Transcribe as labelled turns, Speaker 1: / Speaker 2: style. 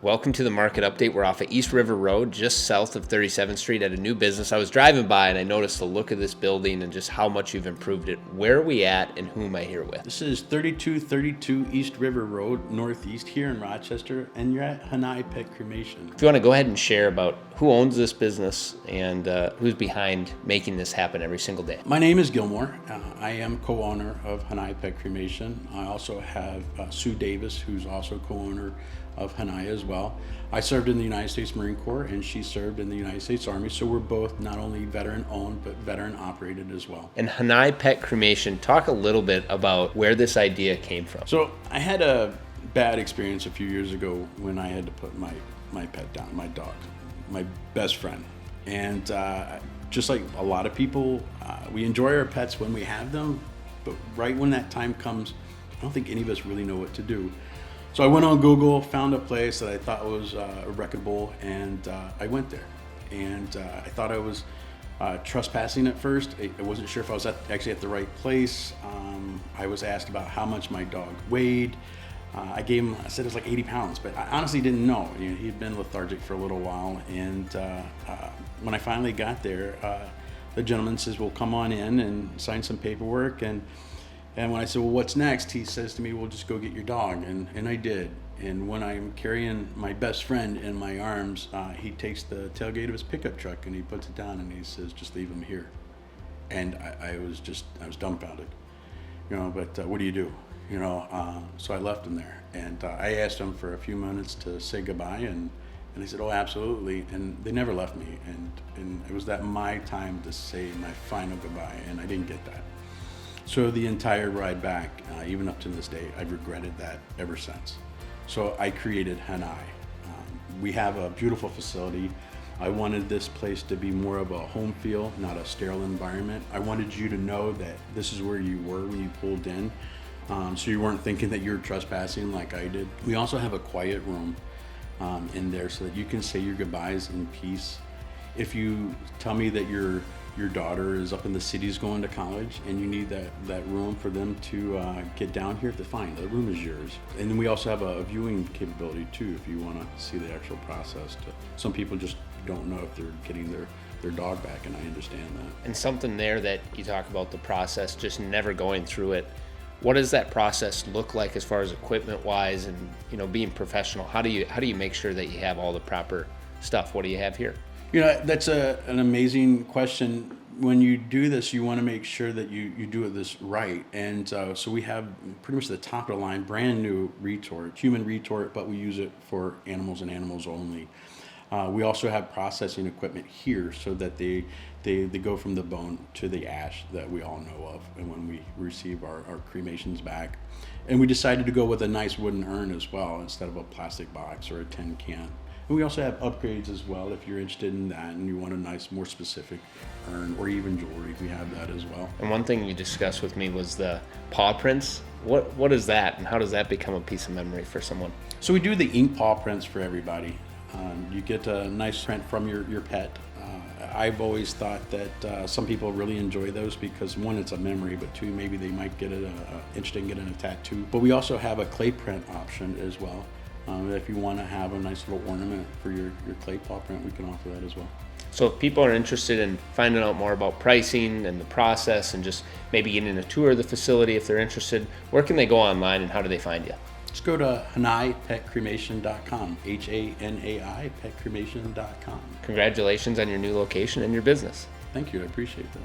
Speaker 1: Welcome to the market update. We're off of East River Road, just south of 37th Street at a new business. I was driving by and I noticed the look of this building and just how much you've improved it. Where are we at and who am I here with?
Speaker 2: This is 3232 East River Road, Northeast here in Rochester, and you're at Hānai Pet Cremation.
Speaker 1: If you want to go ahead and share about who owns this business and who's behind making this happen every single day.
Speaker 2: My name is Gilmore. I am co-owner of Hānai Pet Cremation. I also have Sue Davis, who's also co-owner of Hanai as well. I served in the United States Marine Corps and she served in the United States Army, so we're both not only veteran owned but veteran operated as well.
Speaker 1: And Hanai Pet Cremation, talk a little bit about where this idea came from.
Speaker 2: So I had a bad experience a few years ago when I had to put my pet down, my dog, my best friend. And just like a lot of people, we enjoy our pets when we have them, but right when that time comes, I don't think any of us really know what to do. So I went on Google, found a place that I thought was reputable, and I went there. And I thought I was trespassing at first. I wasn't sure if I was actually at the right place. I was asked about how much my dog weighed. I said it was like 80 pounds, but I honestly didn't know. He'd been lethargic for a little while, and when I finally got there, the gentleman says, well, come on in and sign some paperwork. And when I said, well, what's next? He says to me, well, just go get your dog. And I did. And when I'm carrying my best friend in my arms, he takes the tailgate of his pickup truck and he puts it down and he says, just leave him here. And I was dumbfounded, but what do you do? So I left him there. And I asked him for a few minutes to say goodbye. And he said, oh, absolutely. And they never left me. And it was my time to say my final goodbye. And I didn't get that. So the entire ride back, even up to this day, I've regretted that ever since. So I created Hanai. We have a beautiful facility. I wanted this place to be more of a home feel, not a sterile environment. I wanted you to know that this is where you were when you pulled in, so you weren't thinking that you were trespassing like I did. We also have a quiet room in there so that you can say your goodbyes in peace. If you tell me that your daughter is up in the cities going to college and you need that room for them to get down here, fine, the room is yours. And then we also have a viewing capability too if you want to see the actual process. Some people just don't know if they're getting their dog back, and I understand that.
Speaker 1: And something there that you talk about, the process, just never going through it. What does that process look like as far as equipment wise and being professional? How do you make sure that you have all the proper stuff? What do you have here?
Speaker 2: That's an amazing question. When you do this, you want to make sure that you do this right. And so we have pretty much the top of the line, brand new retort, human retort, but we use it for animals and animals only. We also have processing equipment here so that they go from the bone to the ash that we all know of, and when we receive our cremations back. And we decided to go with a nice wooden urn as well instead of a plastic box or a tin can. And we also have upgrades as well if you're interested in that and you want a nice, more specific urn or even jewelry. We have that as well.
Speaker 1: And one thing you discussed with me was the paw prints. What is that, and how does that become a piece of memory for someone?
Speaker 2: So we do the ink paw prints for everybody. You get a nice print from your pet. I've always thought that some people really enjoy those because one, it's a memory, but two, maybe they might get interested in getting a tattoo. But we also have a clay print option as well. If you want to have a nice little ornament for your clay paw print, we can offer that as well.
Speaker 1: So if people are interested in finding out more about pricing and the process and just maybe getting a tour of the facility if they're interested, where can they go online and how do they find you?
Speaker 2: Just go to HanaiPetCremation.com, Hanai Petcremation.com.
Speaker 1: Congratulations on your new location and your business.
Speaker 2: Thank you, I appreciate that.